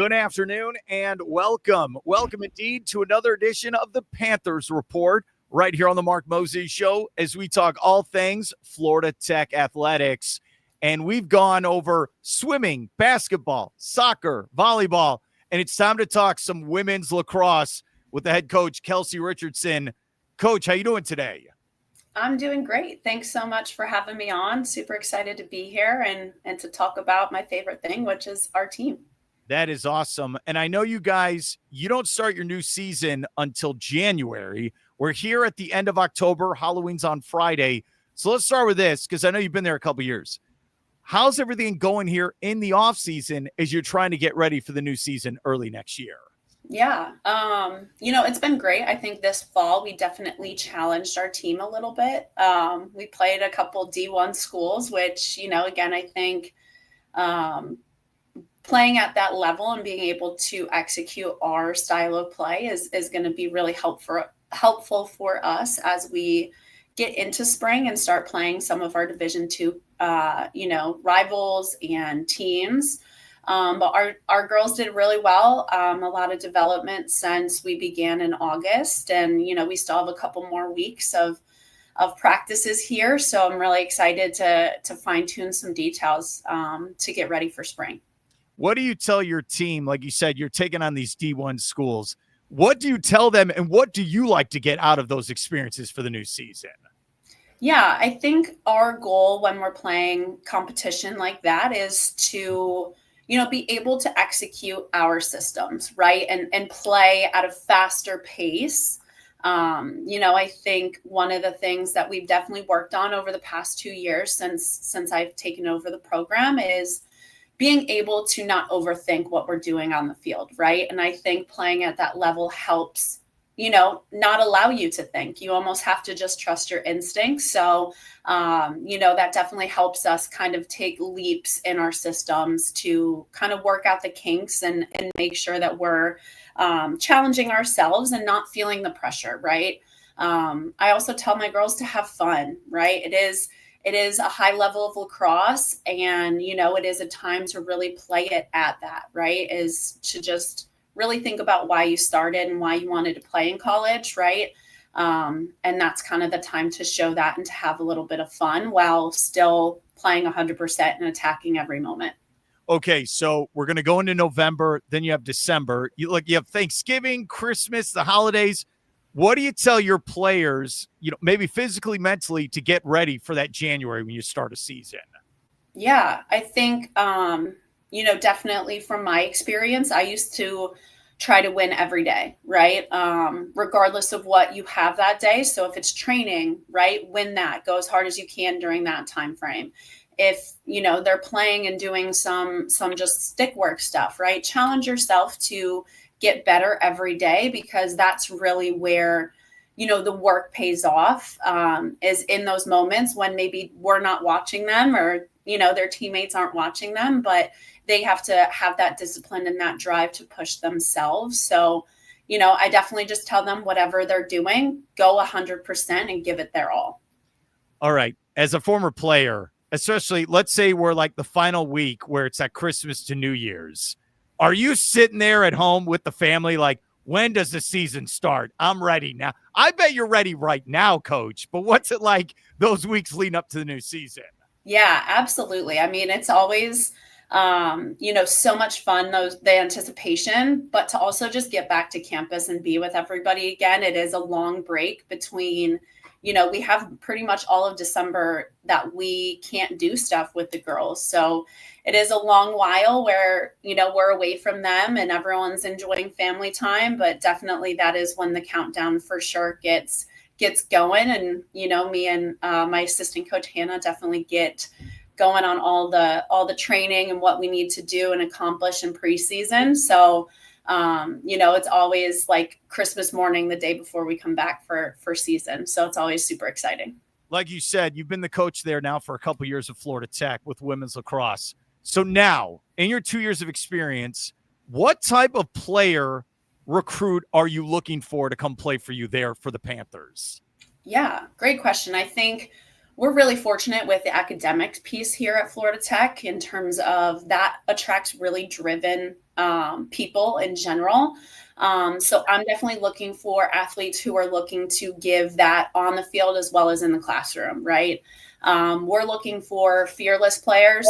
Good afternoon and welcome. Welcome indeed to another edition of the Panthers Report right here on the Mark Moses Show as we talk all things Florida Tech athletics. And we've gone over swimming, basketball, soccer, volleyball, and it's time to talk some women's lacrosse with the head coach, Kelsey Richardson. Coach, how you doing today? I'm doing great. Thanks so much for having me on. Super excited to be here and to talk about my favorite thing, which is our team. That is awesome. And I know you guys, you don't start your new season until January. We're here at the end of October. Halloween's on Friday. So let's start with this because I know you've been there a couple years. How's everything going here in the offseason as you're trying to get ready for the new season early next year? Yeah. It's been great. I think this fall we definitely challenged our team a little bit. We played a couple D1 schools, which, again, I think playing at that level and being able to execute our style of play is going to be really helpful for us as we get into spring and start playing some of our Division II, rivals and teams. But our girls did really well. A lot of development since we began in August, and we still have a couple more weeks of practices here. So I'm really excited to fine tune some details to get ready for spring. What do you tell your team? Like you said, you're taking on these D1 schools. What do you tell them, and what do you like to get out of those experiences for the new season? Yeah, I think our goal when we're playing competition like that is to, be able to execute our systems, right? And play at a faster pace. I think one of the things that we've definitely worked on over the past 2 years since I've taken over the program is being able to not overthink what we're doing on the field, right? And I think playing at that level helps, not allow you to think. You almost have to just trust your instincts. So, that definitely helps us kind of take leaps in our systems to kind of work out the kinks and make sure that we're challenging ourselves and not feeling the pressure, right? I also tell my girls to have fun, right? It is a high level of lacrosse, and, it is a time to really play it at that, right? Is to just really think about why you started and why you wanted to play in college, right? And that's kind of the time to show that and to have a little bit of fun while still playing 100% and attacking every moment. Okay, so we're going to go into November, then you have December. You have Thanksgiving, Christmas, the holidays. What do you tell your players, maybe physically, mentally, to get ready for that January when you start a season? Yeah, I think, definitely from my experience, I used to try to win every day, right? Regardless of what you have that day. So if it's training, right, win that, go as hard as you can during that time frame. If, they're playing and doing some just stick work stuff, right? Challenge yourself to get better every day, because that's really where, the work pays off, is in those moments when maybe we're not watching them or, their teammates aren't watching them, but they have to have that discipline and that drive to push themselves. So, I definitely just tell them whatever they're doing, go 100% and give it their all. All right. As a former player, especially, let's say we're like the final week where it's at Christmas to New Year's. Are you sitting there at home with the family like, when does the season start? I'm ready now. I bet you're ready right now, Coach. But what's it like those weeks leading up to the new season? Yeah, absolutely. I mean, it's always, so much fun, the anticipation, but to also just get back to campus and be with everybody again. It is a long break between, we have pretty much all of December that we can't do stuff with the girls. So it is a long while where, we're away from them and everyone's enjoying family time, but definitely that is when the countdown for sure gets going. And, me and my assistant coach, Hannah, definitely get going on all the training and what we need to do and accomplish in preseason. So, it's always like Christmas morning, the day before we come back for season. So it's always super exciting. Like you said, you've been the coach there now for a couple of years of Florida Tech with women's lacrosse. So now, in your 2 years of experience, what type of player recruit are you looking for to come play for you there for the Panthers? Yeah, great question. I think we're really fortunate with the academic piece here at Florida Tech in terms of that attracts really driven people in general. So I'm definitely looking for athletes who are looking to give that on the field as well as in the classroom, right? We're looking for fearless players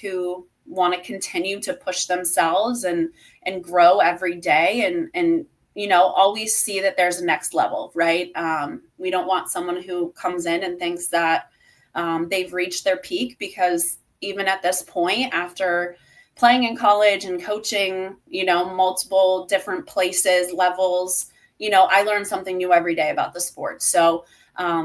who want to continue to push themselves and grow every day and always see that there's a next level, right? We don't want someone who comes in and thinks that they've reached their peak, because even at this point, after playing in college and coaching, multiple different places, levels, I learn something new every day about the sport. So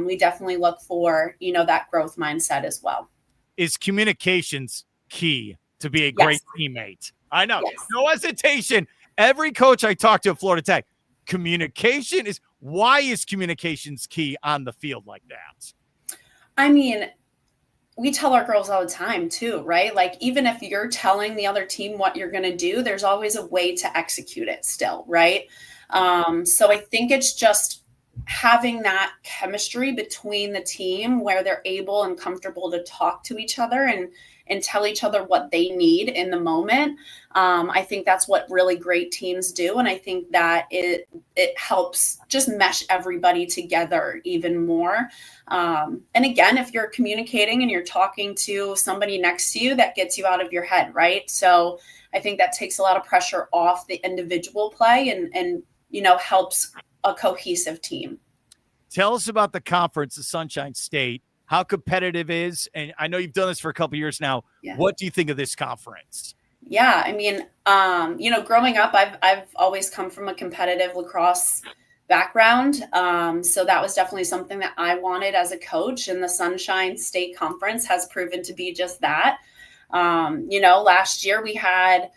we definitely look for, that growth mindset as well. Is communications key to be a great teammate? I know. Yes. No hesitation. Every coach I talk to at Florida Tech, why is communications key on the field like that? I mean, we tell our girls all the time too, right? Like, even if you're telling the other team what you're going to do, there's always a way to execute it still, right? So I think it's just having that chemistry between the team where they're able and comfortable to talk to each other and tell each other what they need in the moment. I think that's what really great teams do. And I think that it helps just mesh everybody together even more. And again, if you're communicating and you're talking to somebody next to you, that gets you out of your head, right? So I think that takes a lot of pressure off the individual play and helps a cohesive team. Tell us about the conference, the Sunshine State, how competitive it is. And I know you've done this for a couple of years now. Yeah. What do you think of this conference? Yeah, I mean, growing up, I've always come from a competitive lacrosse background. So that was definitely something that I wanted as a coach, and the Sunshine State Conference has proven to be just that. Last year we had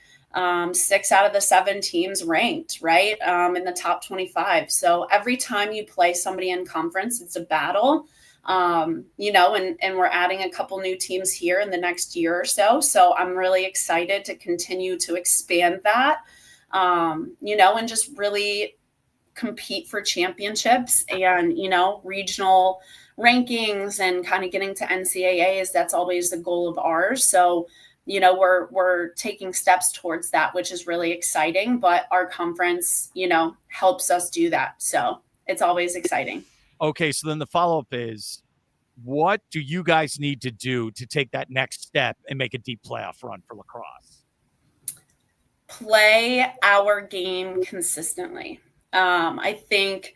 6 out of the 7 teams ranked, right, in the top 25. So every time you play somebody in conference, it's a battle, and we're adding a couple new teams here in the next year or so. So I'm really excited to continue to expand that, and just really compete for championships and, regional rankings and kind of getting to NCAAs. That's always the goal of ours. So we're taking steps towards that, which is really exciting, but our conference, helps us do that. So it's always exciting. Okay. So then the follow-up is, what do you guys need to do to take that next step and make a deep playoff run for lacrosse? Play our game consistently. I think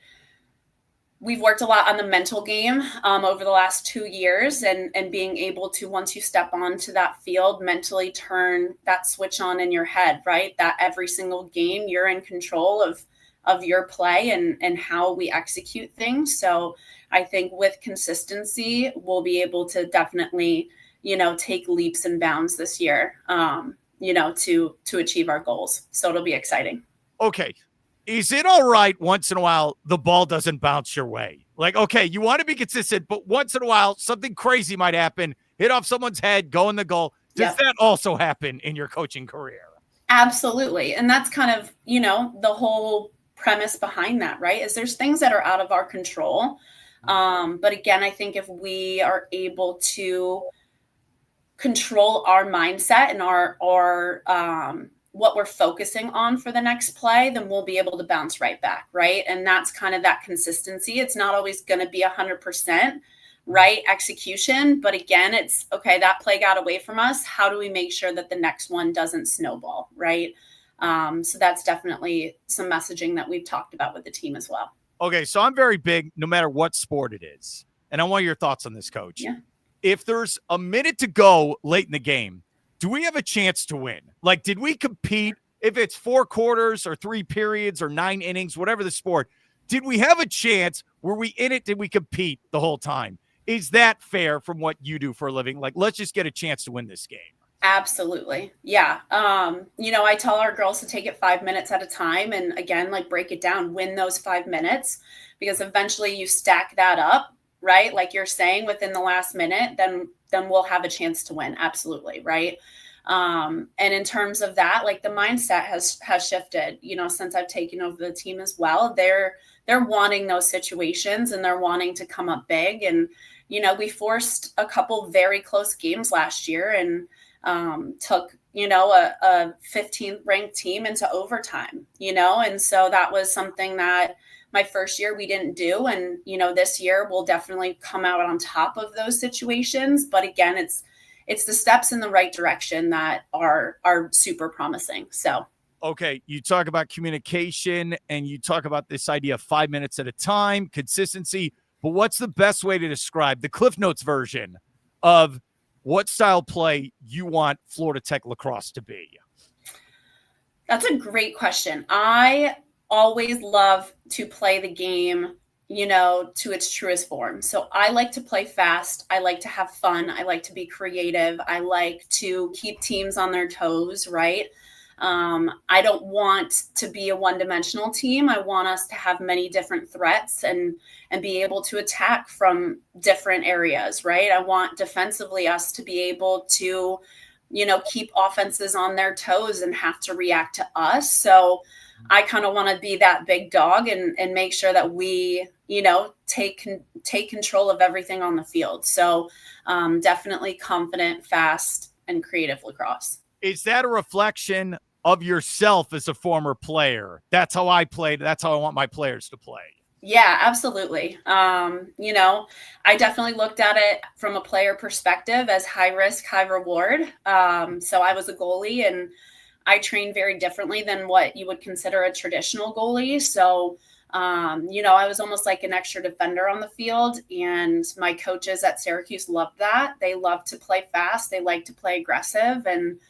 we've worked a lot on the mental game over the last 2 years and being able to, once you step onto that field, mentally turn that switch on in your head, right? That every single game you're in control of your play and how we execute things. So I think with consistency, we'll be able to definitely, take leaps and bounds this year, to achieve our goals. So it'll be exciting. Okay. Is it all right once in a while the ball doesn't bounce your way? Like, okay, you want to be consistent, but once in a while something crazy might happen, hit off someone's head, go in the goal. Does that also happen in your coaching career? Absolutely. And that's kind of, the whole premise behind that, right? Is there's things that are out of our control. But again, I think if we are able to control our mindset and our what we're focusing on for the next play, then we'll be able to bounce right back, right? And that's kind of that consistency. It's not always going to be 100% right execution, but again, it's okay, that play got away from us. How do we make sure that the next one doesn't snowball, right? So that's definitely some messaging that we've talked about with the team as well. Okay, so I'm very big, no matter what sport it is. And I want your thoughts on this, Coach. Yeah. If there's a minute to go late in the game, do we have a chance to win? Like, did we compete? If it's 4 quarters or 3 periods or 9 innings, whatever the sport, did we have a chance? Were we in it? Did we compete the whole time? Is that fair from what you do for a living? Like, let's just get a chance to win this game. Absolutely. Yeah. I tell our girls to take it 5 minutes at a time. And again, like, break it down, win those 5 minutes, because eventually you stack that up, right? Like you're saying, within the last minute, then we'll have a chance to win. Absolutely. Right. And in terms of that, like, the mindset has shifted, since I've taken over the team as well. They're they're wanting those situations and they're wanting to come up big. And, we forced a couple very close games last year and took, a 15th ranked team into overtime, and so that was something that my first year we didn't do. And, this year we'll definitely come out on top of those situations. But again, it's the steps in the right direction that are super promising. So. Okay, you talk about communication and you talk about this idea of 5 minutes at a time, consistency, but what's the best way to describe the Cliff Notes version of what style play you want Florida Tech lacrosse to be? That's a great question. I always love to play the game, to its truest form. So I like to play fast. I like to have fun. I like to be creative. I like to keep teams on their toes, right? I don't want to be a one-dimensional team. I want us to have many different threats and be able to attack from different areas, right? I want defensively us to be able to, keep offenses on their toes and have to react to us. So I kind of want to be that big dog and make sure that we, take control of everything on the field. So definitely confident, fast, and creative lacrosse. Is that a reflection of yourself as a former player? That's how I played. That's how I want my players to play. Yeah, absolutely. I definitely looked at it from a player perspective as high risk, high reward. So I was a goalie and I trained very differently than what you would consider a traditional goalie. So, I was almost like an extra defender on the field, and my coaches at Syracuse loved that. They loved to play fast. They like to play aggressive. And,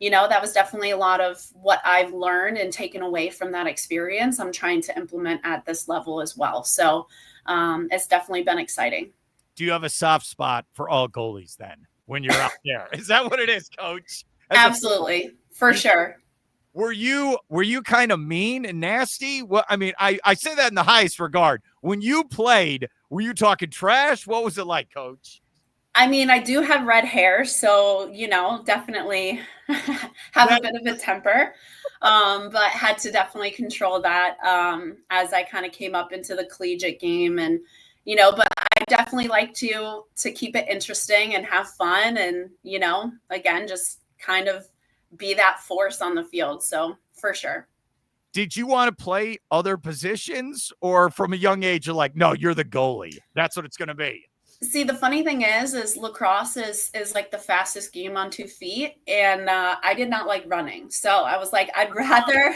that was definitely a lot of what I've learned and taken away from that experience. I'm trying to implement at this level as well. So it's definitely been exciting. Do you have a soft spot for all goalies then when you're out there? Is that what it is, Coach? Absolutely. For sure. Were you kind of mean and nasty? Well, I mean, I say that in the highest regard. When you played, were you talking trash? What was it like, Coach? I mean, I do have red hair, so, definitely have a bit of a temper, but had to definitely control that as I kind of came up into the collegiate game. And, but I definitely like to keep it interesting and have fun and, again, just kind of be that force on the field. So for sure. Did you want to play other positions, or from a young age, you're like, no, you're the goalie. That's what it's going to be? See, the funny thing is lacrosse is like the fastest game on 2 feet. And I did not like running. So I was like, I'd rather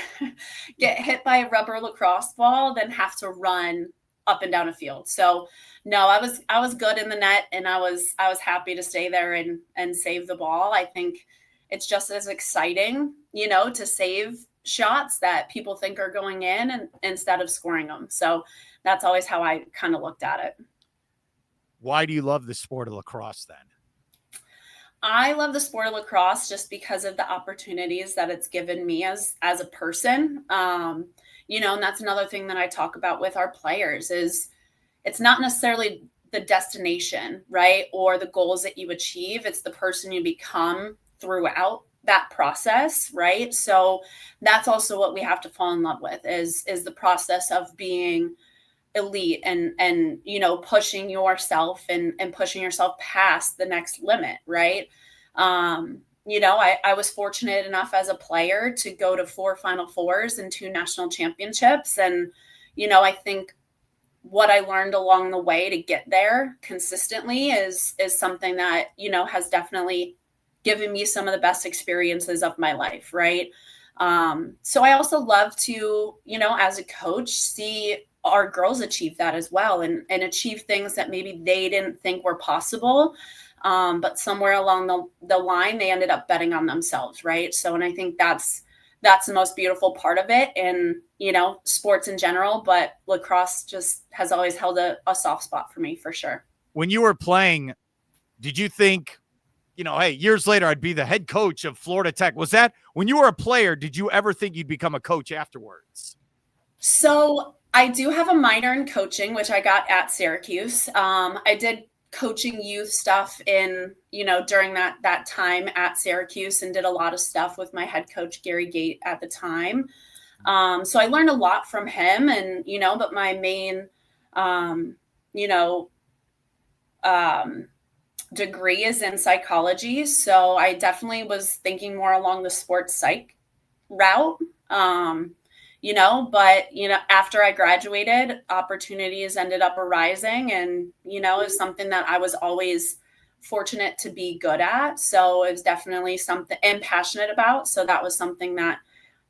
get hit by a rubber lacrosse ball than have to run up and down a field. So no, I was good in the net, and I was happy to stay there and save the ball. I think it's just as exciting, to save shots that people think are going in and instead of scoring them. So that's always how I kind of looked at it. Why do you love the sport of lacrosse then? I love the sport of lacrosse just because of the opportunities that it's given me as a person. And that's another thing that I talk about with our players is it's not necessarily the destination, right? Or the goals that you achieve. It's the person you become throughout that process, right? So that's also what we have to fall in love with is the process of being elite and pushing yourself and pushing yourself past the next limit, right? I was fortunate enough as a player to go to 4 Final Fours and 2 national championships. And, I think what I learned along the way to get there consistently is something that, has definitely given me some of the best experiences of my life, right? So I also love to, as a coach, see our girls achieve that as well and achieve things that maybe they didn't think were possible. But somewhere along the line, they ended up betting on themselves, right? So, and I think that's the most beautiful part of it and, sports in general, but lacrosse just has always held a soft spot for me for sure. When you were playing, did you think, hey, years later, I'd be the head coach of Florida Tech? Was that when you were a player, did you ever think you'd become a coach afterwards? So I do have a minor in coaching, which I got at Syracuse. I did coaching youth stuff in, during that time at Syracuse and did a lot of stuff with my head coach, Gary Gate, at the time. So I learned a lot from him, and, but my main, you know, um, degree is in psychology. So I definitely was thinking more along the sports psych route. But after I graduated, opportunities ended up arising, and it's something that I was always fortunate to be good at. So it was definitely something and passionate about. So that was something that,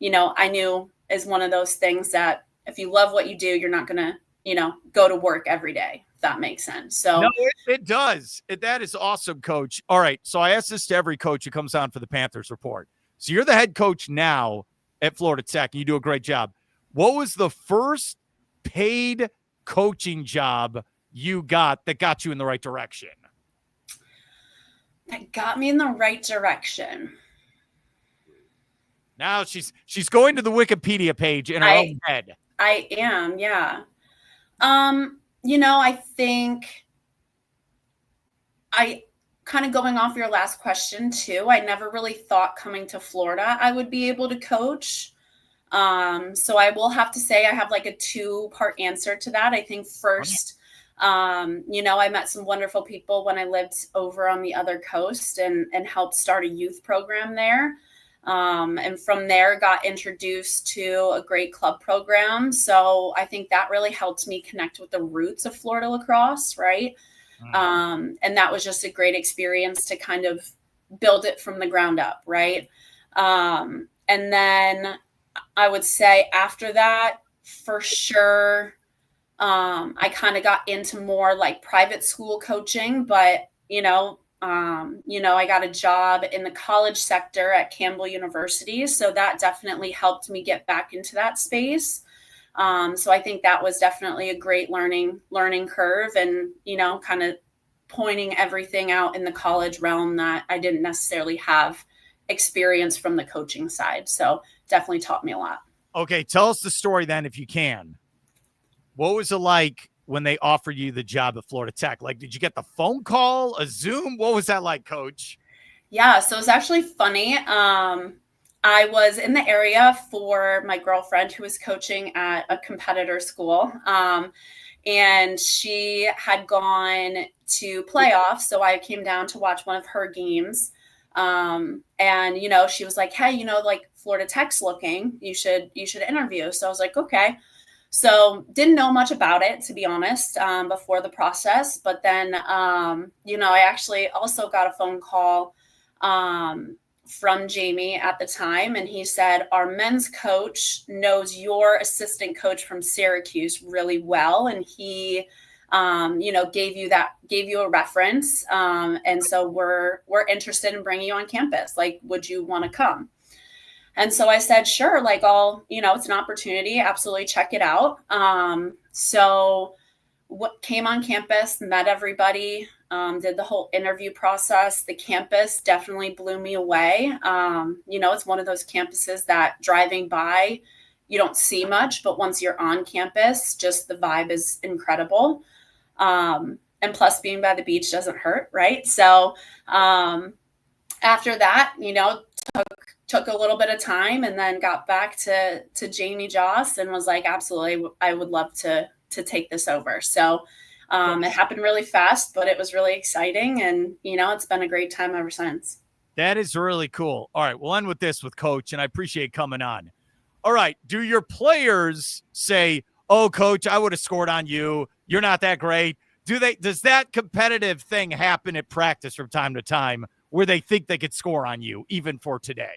I knew is one of those things that if you love what you do, you're not gonna, go to work every day, if that makes sense. So No, it does. That is awesome, Coach. All right. So I ask this to every coach who comes on for the Panthers report. So you're the head coach now at Florida Tech. You do a great job. What was the first paid coaching job you got that got you in the right direction? that got me in the right direction. Now she's going to the Wikipedia page in her own head. I am, yeah. I think I kind of going off your last question too, I never really thought coming to Florida I would be able to coach. So I will have to say I have like a 2-part answer to that. I think first, I met some wonderful people when I lived over on the other coast and helped start a youth program there. And from there got introduced to a great club program. So I think that really helped me connect with the roots of Florida lacrosse, right? And that was just a great experience to kind of build it from the ground up, right? And then I would say after that, for sure, I kind of got into more like private school coaching, but, I got a job in the college sector at Campbell University. So that definitely helped me get back into that space. So I think that was definitely a great learning curve, and, kind of pointing everything out in the college realm that I didn't necessarily have experience from the coaching side. So definitely taught me a lot. Okay. Tell us the story then, if you can. What was it like when they offered you the job at Florida Tech? Like, did you get the phone call, a Zoom? What was that like, Coach? Yeah, so it's actually funny. I was in the area for my girlfriend who was coaching at a competitor school. And she had gone to playoffs. So I came down to watch one of her games. And, she was like, hey, like Florida Tech's looking, you should interview. So I was like, okay. So didn't know much about it, to be honest, before the process. But then, I actually also got a phone call from Jamie at the time. And he said, our men's coach knows your assistant coach from Syracuse really well. And he, gave you a reference. And so we're interested in bringing you on campus. Like, would you want to come? And so I said, sure, like it's an opportunity. Absolutely. Check it out. So what came on campus, met everybody, did the whole interview process. The campus definitely blew me away. It's one of those campuses that driving by, you don't see much, but once you're on campus, just the vibe is incredible. And plus being by the beach doesn't hurt. Right. So, after that, took a little bit of time, and then got back to Jamie Joss and was like, absolutely, I would love to take this over. So it happened really fast, but it was really exciting. And, it's been a great time ever since. That is really cool. All right. We'll end with this with Coach, and I appreciate coming on. All right. Do your players say, oh, Coach, I would have scored on you, you're not that great? Does that competitive thing happen at practice from time to time where they think they could score on you, even for today?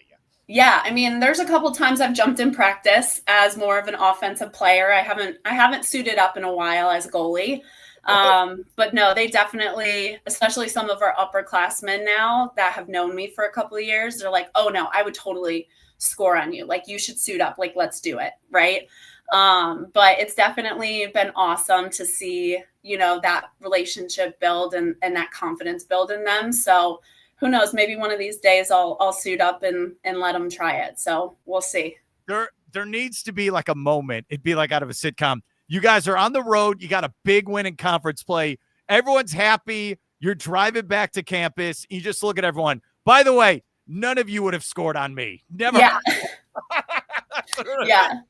Yeah, I mean, there's a couple times I've jumped in practice as more of an offensive player. I haven't suited up in a while as a goalie. But no, they definitely, especially some of our upperclassmen now that have known me for a couple of years, they're like, oh no, I would totally score on you. Like, you should suit up. Like, let's do it. Right. But it's definitely been awesome to see, that relationship build and that confidence build in them. So who knows, maybe one of these days I'll suit up and let them try it. So we'll see. There needs to be like a moment. It'd be like out of a sitcom. You guys are on the road. You got a big win in conference play. Everyone's happy. You're driving back to campus. You just look at everyone. By the way, none of you would have scored on me. Never. Yeah. Yeah.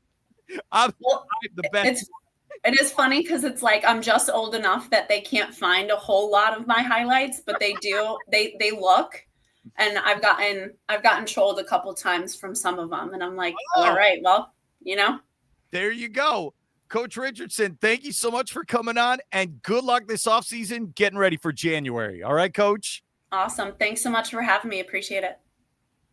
I'm Well, the best. it is funny because it's like I'm just old enough that they can't find a whole lot of my highlights, but they do. They look, and I've gotten trolled a couple times from some of them, and I'm like, all right, well, There you go. Coach Richardson, thank you so much for coming on, and good luck this offseason getting ready for January. All right, Coach? Awesome. Thanks so much for having me. Appreciate it.